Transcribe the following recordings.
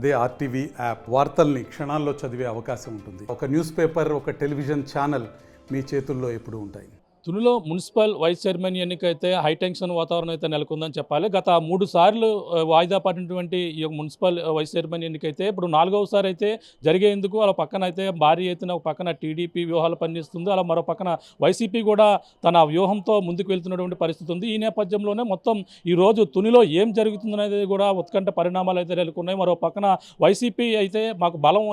అదే RTV app వార్తల్ని క్షణాల్లో చదివే అవకాశం ఉంటుంది. ఒక న్యూస్ పేపర్, ఒక టెలివిజన్ ఛానల్ మీ చేతుల్లో ఎప్పుడూ ఉంటాయి. తునిలో మున్సిపల్ వైస్ చైర్మన్ ఎన్నికైతే హైటెన్షన్ వాతావరణం అయితే నెలకొందని చెప్పాలి. గత 3 సార్లు వాయిదా పడినటువంటి ఈ మున్సిపల్ వైస్ చైర్మన్ ఎన్నికైతే ఇప్పుడు 4వసారి అయితే జరిగేందుకు అలా పక్కన అయితే భారీ ఎత్తున ఒక పక్కన టీడీపీ వ్యూహాలు పనిచేస్తుంది, అలా మరో పక్కన వైసీపీ కూడా తన వ్యూహంతో ముందుకు వెళ్తున్నటువంటి పరిస్థితి ఉంది. ఈ నేపథ్యంలోనే మొత్తం ఈరోజు తునిలో ఏం జరుగుతుందనేది కూడా ఉత్కంఠ పరిణామాలు అయితే నెలకొన్నాయి. మరో పక్కన వైసీపీ అయితే మాకు బలం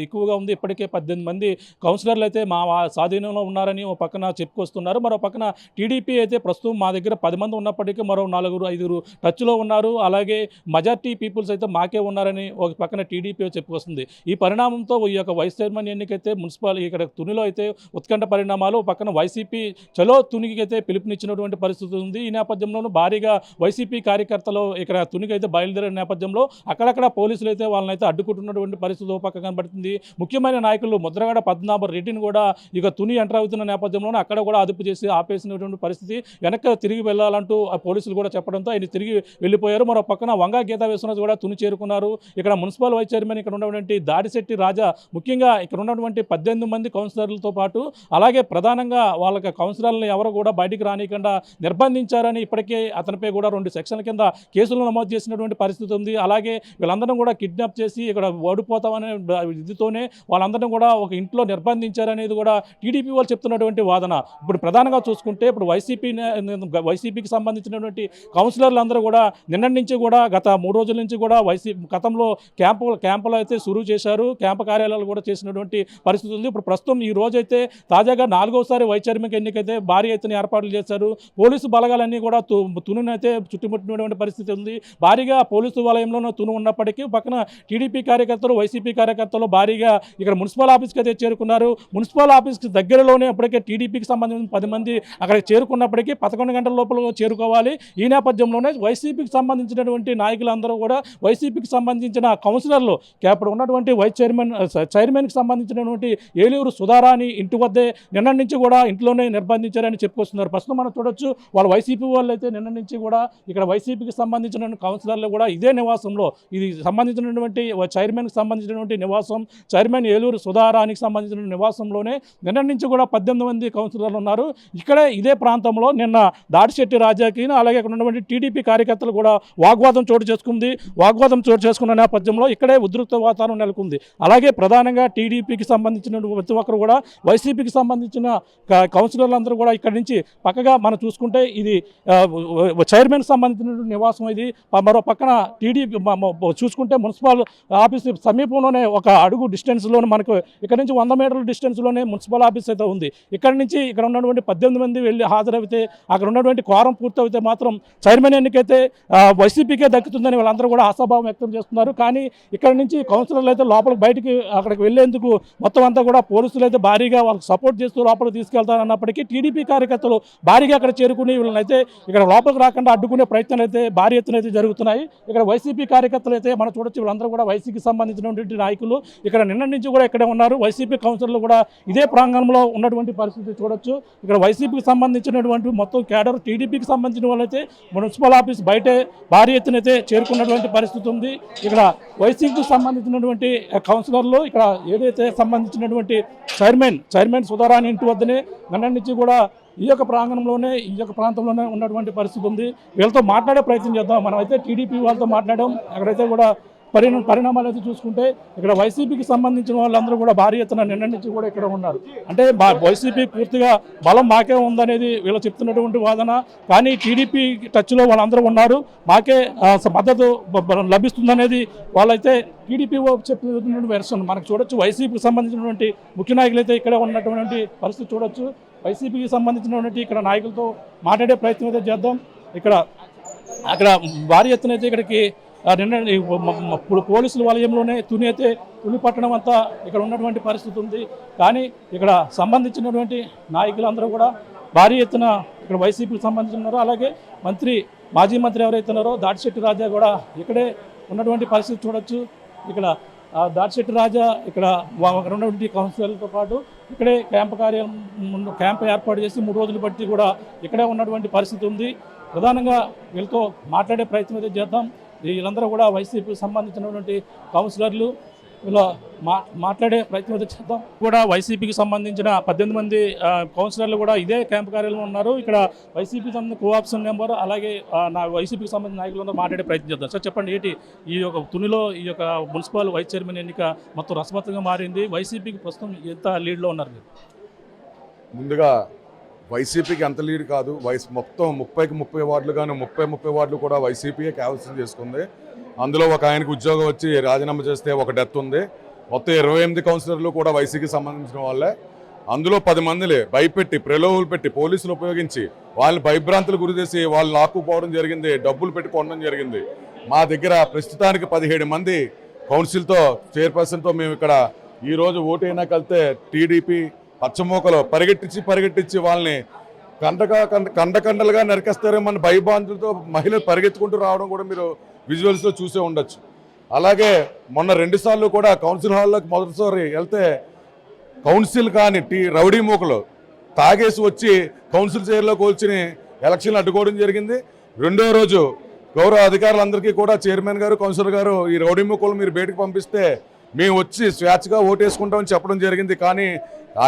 ఎక్కువగా ఉంది, ఇప్పటికే 18 మంది కౌన్సిలర్లు అయితే మా స్వాధీనంలో ఉన్నారని ఒక పక్కన చెప్పుకొస్తున్నారు. మరో పక్కన టీడీపీ అయితే ప్రస్తుతం మా దగ్గర 10 మంది ఉన్నప్పటికీ మరో 4-5 టచ్లో ఉన్నారు, అలాగే మెజార్టీ పీపుల్స్ అయితే మాకే ఉన్నారని ఒక పక్కన టీడీపీ చెప్పుకొస్తుంది. ఈ పరిణామంతో ఈ యొక్క వైస్ చైర్మన్ ఎన్నికైతే మున్సిపల్ ఇక్కడ తునిలో అయితే ఉత్కంఠ పరిణామాలు, పక్కన వైసీపీ చలో తునికి అయితే పిలుపునిచ్చినటువంటి పరిస్థితి ఉంది. ఈ నేపథ్యంలోనూ భారీగా వైసీపీ కార్యకర్తలు ఇక్కడ తునికి అయితే బయలుదేరిన నేపథ్యంలో అక్కడక్కడ పోలీసులు అయితే వాళ్ళని అయితే అడ్డుకుంటున్నటువంటి పరిస్థితి ఒక పక్క కనబడుతుంది. ముఖ్యమైన నాయకులు ముద్రగడ పద్మనాభ రెడ్డిని కూడా ఇక తుని ఎంటర్ అవుతున్న నేపథ్యంలోనే అక్కడ కూడా అదుపు చేసి ఆపేసినటువంటి పరిస్థితి, వెనక్కి తిరిగి వెళ్ళాలంటూ ఆ పోలీసులు కూడా చెప్పడంతో ఆయన తిరిగి వెళ్ళిపోయారు. మరో పక్కన వంగా గీతా విశ్వనాథ్ కూడా తుని చేరుకున్నారు. ఇక్కడ మున్సిపల్ వైస్ చైర్మన్ ఇక్కడ ఉన్నటువంటి దాడిశెట్టి రాజా, ముఖ్యంగా ఇక్కడ ఉన్నటువంటి 18 మంది కౌన్సిలర్లతో పాటు అలాగే ప్రధానంగా వాళ్ళకి కౌన్సిలర్లను ఎవరు కూడా బయటికి రానికుండా నిర్బంధించారని ఇప్పటికే అతనిపై కూడా 2 సెక్షన్ల కింద కేసులు నమోదు చేసినటువంటి పరిస్థితి ఉంది. అలాగే వీళ్ళందరం కూడా కిడ్నాప్ చేసి ఇక్కడ ఓడిపోతామనే ఇదితోనే వాళ్ళందరినీ కూడా ఒక ఇంట్లో నిర్బంధించారనేది కూడా టీడీపీ వాళ్ళు చెప్తున్నటువంటి వాదన. ఇప్పుడు ప్రధానంగా చూసుకుంటే ఇప్పుడు వైసీపీకి సంబంధించినటువంటి కౌన్సిలర్లు అందరూ కూడా నిన్నటి నుంచి కూడా గత 3 రోజుల నుంచి కూడా వైసీపీ గతంలో క్యాంపులు అయితే సురువు చేశారు, క్యాంపు కార్యాలయాలు కూడా చేసినటువంటి పరిస్థితి ఉంది. ఇప్పుడు ప్రస్తుతం ఈ రోజైతే తాజాగా 4వసారి వైస్ చైర్మన్ ఎన్నికైతే భారీ ఎత్తున ఏర్పాట్లు చేశారు. పోలీసు బలగాలన్నీ కూడా తునునైతే చుట్టుముట్టినటువంటి పరిస్థితి ఉంది. భారీగా పోలీసు వలయంలోనూ తును ఉన్నప్పటికీ పక్కన టీడీపీ కార్యకర్తలు, వైసీపీ కార్యకర్తలు భారీగా ఇక్కడ మున్సిపల్ ఆఫీస్కి అయితే చేరుకున్నారు. మున్సిపల్ ఆఫీస్కి దగ్గరలోనే అప్పటికే టీడీపీకి సంబంధించిన 10 మంది అక్కడికి చేరుకున్నప్పటికీ 11 గంటల లోపల చేరుకోవాలి. ఈ నేపథ్యంలోనే వైసీపీకి సంబంధించినటువంటి నాయకులందరూ కూడా వైసీపీకి సంబంధించిన కౌన్సిలర్లు అప్పుడు ఉన్నటువంటి వైస్ చైర్మన్కి సంబంధించినటువంటి ఏలూరు సుధారాణి ఇంటి వద్దే నిన్న నుంచి కూడా ఇంట్లోనే నిర్బంధించారని చెప్పుకొస్తున్నారు. ప్రస్తుతం మనం చూడొచ్చు, వాళ్ళు వైసీపీ వాళ్ళు అయితే నిన్న నుంచి కూడా ఇక్కడ వైసీపీకి సంబంధించిన కౌన్సిలర్లు కూడా ఇదే నివాసంలో, ఇది సంబంధించినటువంటి చైర్మన్కి సంబంధించినటువంటి నివాసం, చైర్మన్ ఏలూరు సుధారానికి సంబంధించిన నివాసంలోనే నిన్న నుంచి కూడా 18 మంది కౌన్సిలర్లు ఉన్నారు. ఇక్కడే ఇదే ప్రాంతంలో నిన్న దాడిశెట్టి రాజాకి అలాగే అక్కడ ఉన్నటువంటి టీడీపీ కార్యకర్తలు కూడా వాగ్వాదం చోటు చేసుకున్న నేపథ్యంలో ఇక్కడే ఉద్రిక్త వాతావరణం నెలకొంది. అలాగే ప్రధానంగా టీడీపీకి సంబంధించిన ప్రతి ఒక్కరు కూడా వైసీపీకి సంబంధించిన కౌన్సిలర్లందరూ కూడా ఇక్కడి నుంచి పక్కగా మనం చూసుకుంటే ఇది చైర్మన్కి సంబంధించిన నివాసం. ఇది మరో పక్కన టీడీపీ చూసుకుంటే మున్సిపల్ ఆఫీస్ సమీపంలోనే ఒక అడుగు డిస్టెన్స్లోనే మనకు ఇక్కడ నుంచి 100 మీటర్ల డిస్టెన్స్లోనే మున్సిపల్ ఆఫీస్ అయితే ఉంది. ఇక్కడ నుంచి ఇక్కడ ఉన్నటువంటి 18 మంది వెళ్ళి హాజరైతే అక్కడ ఉన్నటువంటి క్వారం పూర్తయితే మాత్రం చైర్మన్ ఎన్నికైతే వైసీపీకే దక్కుతుందని వాళ్ళందరూ కూడా ఆశాభావం వ్యక్తం చేస్తున్నారు. కానీ ఇక్కడ నుంచి కౌన్సిలర్లు అయితే బయటికి అక్కడికి వెళ్లేందుకు మొత్తం అంతా కూడా పోలీసులు అయితే భారీగా వాళ్ళకి సపోర్ట్ చేస్తూ లోపలికి తీసుకెళ్తారన్నప్పటికీ టీడీపీ కార్యకర్తలు భారీగా అక్కడ చేరుకుని వీళ్ళనైతే ఇక్కడ లోపలికి రాకుండా అడ్డుకునే ప్రయత్నాలు అయితే భారీ ఎత్తున అయితే జరుగుతున్నాయి. ఇక్కడ వైసీపీ కార్యకర్తలు అయితే మనం చూడొచ్చు, వీళ్ళందరూ కూడా వైసీపీకి సంబంధించినటువంటి నాయకులు ఇక్కడ నిన్న నుంచి కూడా ఇక్కడే ఉన్నారు. వైసీపీ కౌన్సిలర్లు కూడా ఇదే ప్రాంగణంలో ఉన్నటువంటి పరిస్థితి చూడొచ్చు. ఇక్కడ వైసీపీకి సంబంధించినటువంటి మొత్తం కేడర్, టీడీపీకి సంబంధించిన వాళ్ళైతే మున్సిపల్ ఆఫీస్ బయటే భారీ ఎత్తున అయితే చేరుకున్నటువంటి పరిస్థితి ఉంది. ఇక్కడ వైసీపీకి సంబంధించినటువంటి కౌన్సిలర్లు ఇక్కడ ఏదైతే సంబంధించినటువంటి చైర్మన్ సుధారాణి ఇంటి వద్దనే నిన్న నుంచి కూడా ఈ యొక్క ప్రాంగణంలోనే ఈ యొక్క ప్రాంతంలోనే ఉన్నటువంటి పరిస్థితి ఉంది. వీళ్ళతో మాట్లాడే ప్రయత్నం చేద్దాం. మనం అయితే టీడీపీ వాళ్ళతో మాట్లాడడం, అక్కడైతే కూడా పరిణామాలు అయితే చూసుకుంటే ఇక్కడ వైసీపీకి సంబంధించిన వాళ్ళందరూ కూడా భారీ ఎత్తున నిన్న నుంచి కూడా ఇక్కడ ఉన్నారు. అంటే వైసీపీ పూర్తిగా బలం మాకే ఉందనేది వీళ్ళు చెప్తున్నటువంటి వాదన. కానీ టీడీపీ టచ్లో వాళ్ళందరూ ఉన్నారు, మాకే మద్దతు లభిస్తుందనేది వాళ్ళైతే టీడీపీ చెప్తున్నటువంటి వెర్షన్ మనకు చూడొచ్చు. వైసీపీకి సంబంధించినటువంటి ముఖ్య నాయకులు అయితే ఇక్కడ ఉన్నటువంటి పరిస్థితి చూడొచ్చు. వైసీపీకి సంబంధించినటువంటి ఇక్కడ నాయకులతో మాట్లాడే ప్రయత్నం అయితే చేద్దాం. అక్కడ భారీ ఎత్తున అయితే ఇక్కడికి నిన్న పోలీసుల వలయంలోనే తుని పట్టణం అంతా ఇక్కడ ఉన్నటువంటి పరిస్థితి ఉంది. కానీ ఇక్కడ సంబంధించినటువంటి నాయకులందరూ కూడా భారీ ఎత్తున ఇక్కడ వైసీపీకి సంబంధించినారో, అలాగే మాజీ మంత్రి ఎవరైతే ఉన్నారో దాడిశెట్టి రాజా కూడా ఇక్కడే ఉన్నటువంటి పరిస్థితి చూడొచ్చు. ఇక్కడ దాడిశెట్టి రాజా ఇక్కడ ఉన్నటువంటి కౌన్సిలర్లతో పాటు ఇక్కడే క్యాంపు ఏర్పాటు చేసి 3 రోజులు బట్టి కూడా ఇక్కడే ఉన్నటువంటి పరిస్థితి ఉంది. ప్రధానంగా వీళ్ళతో మాట్లాడే ప్రయత్నం అయితే చేద్దాం. వీళ్ళందరూ కూడా వైసీపీకి సంబంధించినటువంటి కౌన్సిలర్లు ఇలా మాట్లాడే ప్రయత్నం అయితే చేద్దాం. కూడా వైసీపీకి సంబంధించిన 18 మంది కౌన్సిలర్లు కూడా ఇదే క్యాంపు కార్యాలయంలో ఉన్నారు. ఇక్కడ వైసీపీకి సంబంధించిన కోఆప్షన్ నెంబర్ అలాగే వైసీపీకి సంబంధించిన నాయకులు మాట్లాడే ప్రయత్నం చేద్దాం. సార్ చెప్పండి, ఏంటి ఈ యొక్క తునిలో ఈ యొక్క మున్సిపల్ వైస్ చైర్మన్ ఎన్నిక మొత్తం రసవత్తంగా మారింది. వైసీపీకి ప్రస్తుతం ఎంత లీడ్లో ఉన్నారు మీరు? ముందుగా వైసీపీకి ఎంత లీడ్ కాదు, మొత్తం 30కి 30 వార్డులు కానీ 30 వార్డులు కూడా వైసీపీయే క్యాన్సిల్ చేసుకుంది. అందులో ఒక ఆయనకు ఉద్యోగం వచ్చి రాజీనామా చేస్తే ఒక డెత్ ఉంది. మొత్తం 28 కౌన్సిలర్లు కూడా వైసీపీకి సంబంధించిన వాళ్ళే. అందులో 10 మందిని భయపెట్టి ప్రలోభాలు పెట్టి పోలీసులు ఉపయోగించి వాళ్ళని భయభ్రాంతులు గురి చేసి వాళ్ళు లాక్కుపోవడం జరిగింది, డబ్బులు పెట్టి కొనడం జరిగింది. మా దగ్గర ప్రస్తుతానికి 17 మంది కౌన్సిల్తో చైర్పర్సన్తో మేము ఇక్కడ ఈరోజు ఓటైనా కలితే టీడీపీ పచ్చమూకలు పరిగెట్టించి వాళ్ళని కండలుగా నరికేస్తారో మన భయభ్రాంతులతో మహిళలు పరిగెత్తుకుంటూ రావడం కూడా మీరు విజువల్స్లో చూసే ఉండొచ్చు. అలాగే మొన్న 2 సార్లు కూడా కౌన్సిల్ హాల్లోకి మొదటిసారి వెళ్తే కౌన్సిల్ కానీ రౌడీ మూకలు తాగేసి వచ్చి కౌన్సిల్ చైర్లో కూర్చుని ఎలక్షన్లు అడ్డుకోవడం జరిగింది. రెండో రోజు గౌరవ అధికారులందరికీ కూడా చైర్మన్ గారు కౌన్సిలర్ గారు ఈ రౌడీ మూకలు మీరు బయటకు పంపిస్తే మేము వచ్చి స్వేచ్ఛగా ఓటేసుకుంటామని చెప్పడం జరిగింది. కానీ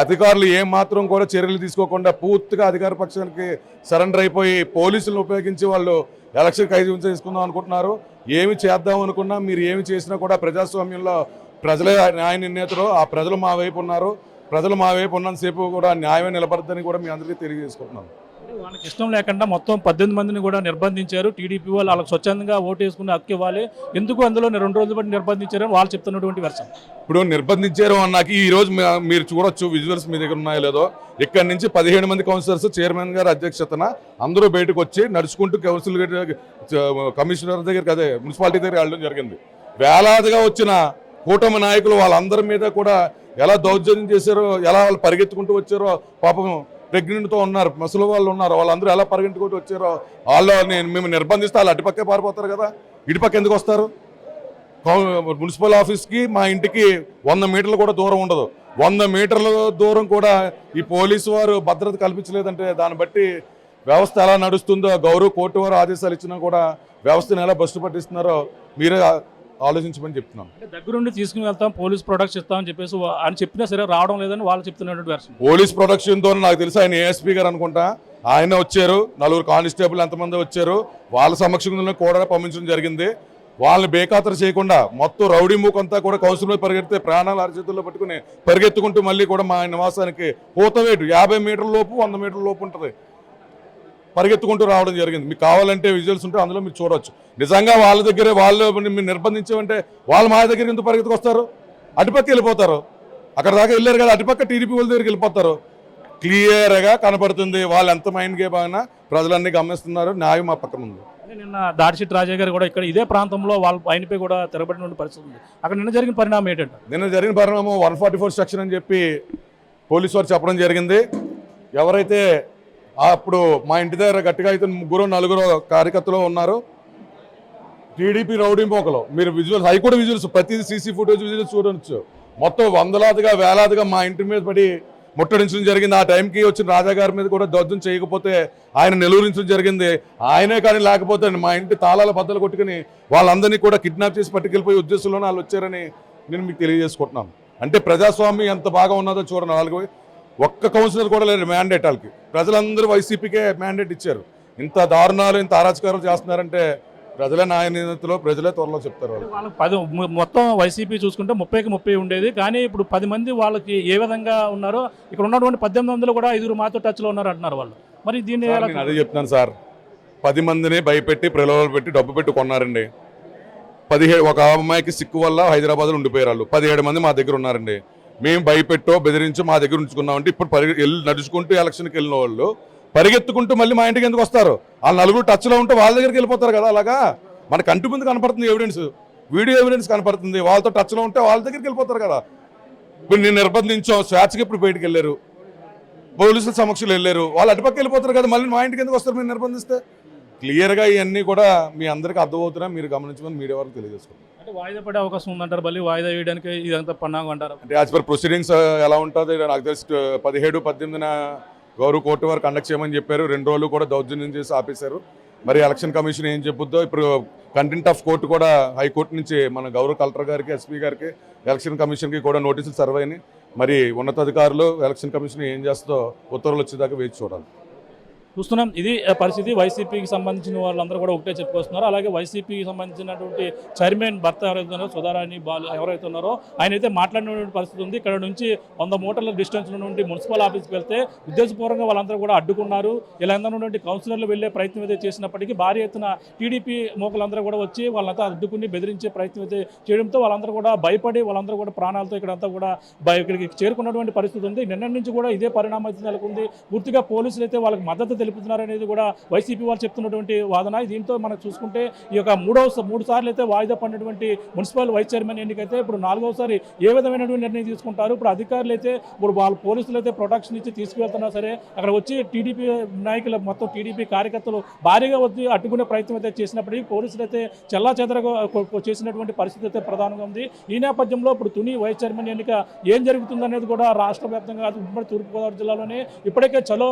అధికారులు ఏమాత్రం కూడా చర్యలు తీసుకోకుండా పూర్తిగా అధికార పక్షానికి సరెండర్ అయిపోయి పోలీసులను ఉపయోగించి వాళ్ళు ఎలక్షన్ ఖైదు చేసుకుందాం అనుకుంటున్నారు. ఏమి చేద్దాం అనుకున్నా మీరు ఏమి చేసినా కూడా ప్రజాస్వామ్యంలో ప్రజలే న్యాయ నిర్ణేతలు. ఆ ప్రజలు మా వైపు ఉన్నారు. ప్రజలు మా వైపు ఉన్నంతసేపు కూడా న్యాయమే నిలబడద్దని కూడా మీ అందరికీ తెలియజేసుకుంటున్నాను. వాళ్ళకి ఇష్టం లేకుండా మొత్తం 18 మందిని కూడా నిర్బంధించారు. టీడీపీ వాళ్ళు వాళ్ళకి స్వచ్ఛందంగా ఓటు వేసుకుని హక్కు ఇవ్వాలి, ఎందుకు అందులో 2 రోజులు బట్టి నిర్బంధించారని వాళ్ళు చెప్తున్నటువంటి వెర్షన్. ఇప్పుడు నిర్బంధించారు అన్నాక ఈ రోజు మీరు చూడొచ్చు విజువల్స్ మీ దగ్గర ఉన్నాయో లేదో. ఇక్కడ నుంచి 17 మంది కౌన్సిలర్స్ చైర్మన్ గారి అధ్యక్షతన అందరూ బయటకు వచ్చి నడుచుకుంటూ కౌన్సిల్ కమిషనర్ దగ్గరికి అదే మున్సిపాలిటీ దగ్గర వెళ్ళడం జరిగింది. వేలాదిగా వచ్చిన కూటమి నాయకులు వాళ్ళందరి మీద కూడా ఎలా దౌర్జన్యం చేశారో, ఎలా వాళ్ళు పరిగెత్తుకుంటూ వచ్చారో, పాపం ప్రెగ్నెంట్తో ఉన్నారు, ముసలి వాళ్ళు ఉన్నారు, వాళ్ళందరూ ఎలా పరిగెత్తుకుంటూ వచ్చారో వాళ్ళు మేము నిర్బంధిస్తే వాళ్ళు అటుపక్కే పారిపోతారు కదా, ఇటుపక్క ఎందుకు వస్తారు? మున్సిపల్ ఆఫీస్కి మా ఇంటికి 100 మీటర్లు కూడా దూరం ఉండదు. 100 మీటర్ల దూరం కూడా ఈ పోలీసు వారు భద్రత కల్పించలేదంటే దాన్ని బట్టి వ్యవస్థ ఎలా నడుస్తుందో, గౌరవ కోర్టు వారు ఆదేశాలు ఇచ్చినా కూడా వ్యవస్థను ఎలా బస్సు పట్టిస్తున్నారో మీరే ఆలోచించమని చెప్తున్నాను. దగ్గరుండి తీసుకుని వెళ్తాం, పోలీస్ ప్రొడక్ట్స్ ఇస్తామని చెప్పేసి అని చెప్పినా సరే రావడం లేదని వాళ్ళు చెప్తున్నటువంటి వెర్షన్. పోలీస్ ప్రొడక్షన్తో నాకు తెలిసి ఆయన ఏఎస్పీ గారు అనుకుంటా, ఆయన వచ్చారు, 4 కానిస్టేబుల్ ఎంతమంది వచ్చారు, వాళ్ళ సమక్షంలో కూడా పంపించడం జరిగింది. వాళ్ళని బేఖాతరు చేయకుండా మొత్తం రౌడీ మూకంతా కూడా కౌన్సిల్ మీద పరిగెడితే ప్రాణాలు అరచేతుల్లో పట్టుకుని పరిగెత్తుకుంటూ మళ్ళీ కూడా మా నివాసానికి పూతవేటు 50 మీటర్ల లోపు 100 మీటర్ల లోపు ఉంటుంది, పరిగెత్తుకుంటూ రావడం జరిగింది. మీకు కావాలంటే విజువల్స్ ఉంటే అందులో మీరు చూడవచ్చు. నిజంగా వాళ్ళ దగ్గరే వాళ్ళు మీరు నిర్బంధించామంటే వాళ్ళు మా దగ్గర ఎందుకు పరిగెత్తుకొస్తారు? అటుపక్క వెళ్ళిపోతారు. అక్కడ దాకా వెళ్ళారు కదా, అటుపక్క టీడీపీ వాళ్ళ దగ్గరికి వెళ్ళిపోతారు. క్లియర్గా కనపడుతుంది వాళ్ళు ఎంత మైండ్ గేమ్ అయినా ప్రజలన్నీ గమనిస్తున్నారు. న్యాయం మా పక్కన ఉంది. నిన్న దాడిశెట్టి రాజా గారు కూడా ఇక్కడ ఇదే ప్రాంతంలో వాళ్ళ ఆయనపై కూడా తిరగబడిన పరిస్థితి ఉంది. అక్కడ నిన్న జరిగిన పరిణామం ఏంటంటే, నిన్న జరిగిన పరిణామం 144 సెక్షన్ అని చెప్పి పోలీసు వారు చెప్పడం జరిగింది. ఎవరైతే అప్పుడు మా ఇంటి దగ్గర గట్టిగా అయితే 3-4 కార్యకర్తలు ఉన్నారు. టీడీపీ రౌడీ మోకలు మీరు విజువల్స్ అవి కూడా విజువల్స్ ప్రతిదీ సీసీ ఫుటేజ్ విజువల్స్ చూడవచ్చు. మొత్తం వందలాదిగా వేలాదిగా మా ఇంటి మీద పడి ముట్టడించడం జరిగింది. ఆ టైంకి వచ్చిన రాజా గారి మీద కూడా దౌర్జన్యం చేయకపోతే ఆయన నిలువరించడం జరిగింది. ఆయనే కానీ లేకపోతే మా ఇంటి తాళాల బద్దలు కొట్టుకుని వాళ్ళందరినీ కూడా కిడ్నాప్ చేసి పట్టుకెళ్ళిపోయి ఉద్దేశంలోనే వాళ్ళు వచ్చారని నేను మీకు తెలియజేసుకుంటున్నాను. అంటే ప్రజాస్వామ్యం ఎంత బాగా ఉన్నదో చూడండి. వాళ్ళకి ఒక్క కౌన్సిలర్ కూడా లేదు మ్యాండేట్. వాళ్ళకి ప్రజలందరూ వైసీపీకే మ్యాండేట్ ఇచ్చారు. ఇంత దారుణాలు ఇంత అరాచకాలు చేస్తున్నారంటే ప్రజలే న్యాయ నిందితులు, ప్రజలే త్వరలో చెప్తారు. వాళ్ళు మొత్తం వైసీపీ చూసుకుంటే 30కి 30 ఉండేది, కానీ ఇప్పుడు 10 మంది వాళ్ళకి ఏ విధంగా ఉన్నారో ఇక్కడ ఉన్నటువంటి 18 మందిలో కూడా 5 మాతో టచ్లో ఉన్నారు అంటున్నారు వాళ్ళు. మరి దీన్ని అదే చెప్తున్నాను సార్, 10 మందిని భయపెట్టి ప్రలోభాలు పెట్టి డబ్బు పెట్టి కొన్నారండి. 17 ఒక అమ్మాయికి సిక్కు వల్ల హైదరాబాద్లో ఉండిపోయారు వాళ్ళు. 17 మంది మా దగ్గర ఉన్నారండి. మేము భయపెట్టో బెదిరించో మా దగ్గర ఉంచుకున్నామంటే ఇప్పుడు నడుచుకుంటూ ఎలక్షన్కి వెళ్ళిన వాళ్ళు పరిగెత్తుకుంటూ మళ్ళీ మా ఇంటికి ఎందుకు వస్తారు? వాళ్ళు 4 టచ్లో ఉంటే వాళ్ళ దగ్గరికి వెళ్ళిపోతారు కదా. అలాగా మన కంటి ముందు కనపడుతుంది ఎవిడెన్స్, వీడియో ఎవిడెన్స్ కనపడుతుంది. వాళ్ళతో టచ్లో ఉంటే వాళ్ళ దగ్గరికి వెళ్ళిపోతారు కదా. ఇప్పుడు నేను నిర్బంధించాం, స్వేచ్ఛకి ఇప్పుడు బయటకు వెళ్ళారు, పోలీసుల సమక్షంలో వెళ్ళారు, వాళ్ళు అటుపక్క వెళ్ళిపోతారు కదా. మళ్ళీ మా ఇంటికి ఎందుకు వస్తారు మీరు నిర్బంధిస్తే? క్లియర్గా ఇవన్నీ కూడా మీ అందరికీ అర్థమవుతున్నాయి, మీరు గమనించమని మీడియా వరకు తెలియజేసుకోండి. అంటే వాయిదా పడే అవకాశం ఉందంటారు, మళ్ళీ వాయిదా వేయడానికి ఇదంతా పన్నాగం అంటారు. అంటే యాజ్ పర్ ప్రొసీడింగ్స్ ఎలా ఉంటుంది నాకు తెలిసి 17, 18న గౌరవ కోర్టు వారు కండక్ట్ చేయమని చెప్పారు. 2 రోజులు కూడా దౌర్జన్యం చేసి ఆపేశారు. మరి ఎలక్షన్ కమిషన్ ఏం చెప్పుద్దో. ఇప్పుడు కంటెంట్ ఆఫ్ కోర్టు కూడా హైకోర్టు నుంచి మన గౌరవ కలెక్టర్ గారికి, ఎస్పీ గారికి, ఎలక్షన్ కమిషన్కి కూడా నోటీసులు సర్వ్ అయినాయి. మరి ఉన్నతాధికారులు ఎలక్షన్ కమిషన్ ఏం చేస్తుందో ఉత్తర్వులు వచ్చేదాకా వేచి చూడాలి. చూస్తున్నాం. ఇది పరిస్థితి. వైసీపీకి సంబంధించిన వాళ్ళందరూ కూడా ఒకటే చెప్పుకొస్తున్నారు. అలాగే వైసీపీకి సంబంధించినటువంటి చైర్మన్ భర్త ఎవరైతే ఉన్నారో, సుధారాణి బాలు ఎవరైతే ఉన్నారో, ఆయన అయితే మాట్లాడినటువంటి పరిస్థితి ఉంది. ఇక్కడ నుంచి 100 మీటర్ల డిస్టెన్స్ నుండి మున్సిపల్ ఆఫీస్కి వెళ్తే ఉద్దేశపూర్వకంగా వాళ్ళందరూ కూడా అడ్డుకున్నారు. ఇలా ఉన్నటువంటి కౌన్సిలర్లు వెళ్లే ప్రయత్నం అయితే చేసినప్పటికీ భారీ ఎత్తున టీడీపీ మోకలందరూ కూడా వచ్చి వాళ్ళంతా అడ్డుకుని బెదిరించే ప్రయత్నం అయితే చేయడంతో వాళ్ళందరూ కూడా భయపడి వాళ్ళందరూ కూడా ప్రాణాలతో ఇక్కడంతా కూడా ఇక్కడికి చేరుకున్నటువంటి పరిస్థితి ఉంది. నిన్న నుంచి కూడా ఇదే పరిణామం అయితే నెలకొంది. పూర్తిగా పోలీసులు అయితే వాళ్ళకి మద్దతు తెలుపుతున్నారనేది కూడా వైసీపీ వాళ్ళు చెప్తున్నటువంటి వాదన. దీంతో మనం చూసుకుంటే ఈ యొక్క మూడు సార్లు అయితే వాయిదా పడినటువంటి మున్సిపల్ వైస్ చైర్మన్ ఎన్నికైతే ఇప్పుడు 4వసారి ఏ విధమైనటువంటి నిర్ణయం తీసుకుంటారు. ఇప్పుడు అధికారులు అయితే ఇప్పుడు వాళ్ళ పోలీసులు అయితే ప్రొటెక్షన్ ఇచ్చి తీసుకువెళ్తున్నా సరే అక్కడ వచ్చి టీడీపీ నాయకులు మొత్తం టీడీపీ కార్యకర్తలు భారీగా వచ్చి అడ్డుకునే ప్రయత్నం అయితే చేసినప్పటికీ పోలీసులు అయితే చెల్లాచెదరగా చేసినటువంటి పరిస్థితి అయితే ప్రధానంగా ఉంది. ఈ నేపథ్యంలో ఇప్పుడు తుని వైస్ చైర్మన్ ఎన్నిక ఏం జరుగుతుందనేది కూడా రాష్ట్ర వ్యాప్తంగా ఉమ్మడి తూర్పుగోదావరి జిల్లాలోనే ఇప్పటికే చలో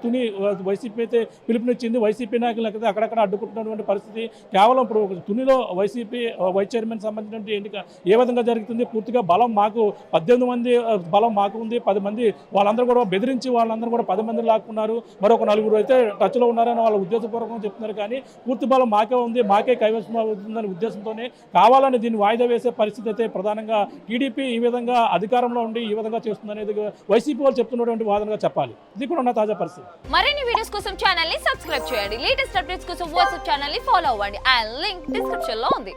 తుని వైసీపీ అయితే పిలుపునిచ్చింది. వైసీపీ నాయకులు అయితే అక్కడక్కడ అడ్డుకుంటున్నటువంటి పరిస్థితి. కేవలం ఇప్పుడు తునిలో వైసీపీ వైస్ చైర్మన్ సంబంధించిన ఎన్నిక ఏ విధంగా జరుగుతుంది, పూర్తిగా బలం మాకు 18 మంది బలం మాకు ఉంది, 10 మంది వాళ్ళందరూ కూడా బెదిరించి వాళ్ళందరూ కూడా 10 మంది లాక్కున్నారు, మరొక 4 అయితే టచ్లో ఉన్నారని వాళ్ళ ఉద్దేశపూర్వకంగా చెప్తున్నారు. కానీ పూర్తి బలం మాకే ఉంది, మాకే కైవసం అవుతుందనే ఉద్దేశంతోనే కావాలని దీన్ని వాయిదా వేసే పరిస్థితి అయితే ప్రధానంగా టీడీపీ ఈ విధంగా అధికారంలో ఉండి ఈ విధంగా చేస్తుందనేది వైసీపీ వాళ్ళు చెప్తున్నటువంటి వాదనగా చెప్పాలి. ఇది కూడా ఉన్న తాజా పరిస్థితి. మరిన్ని వీడియోస్ కోసం ఛానల్ ని సబ్స్క్రైబ్ చేయండి. లేటెస్ట్ అప్డేట్స్ కోసం వాట్సాప్ ఛానల్ ని ఫాలో అవ్వండి. ఆ లింక్ డిస్క్రిప్షన్ లో ఉంది.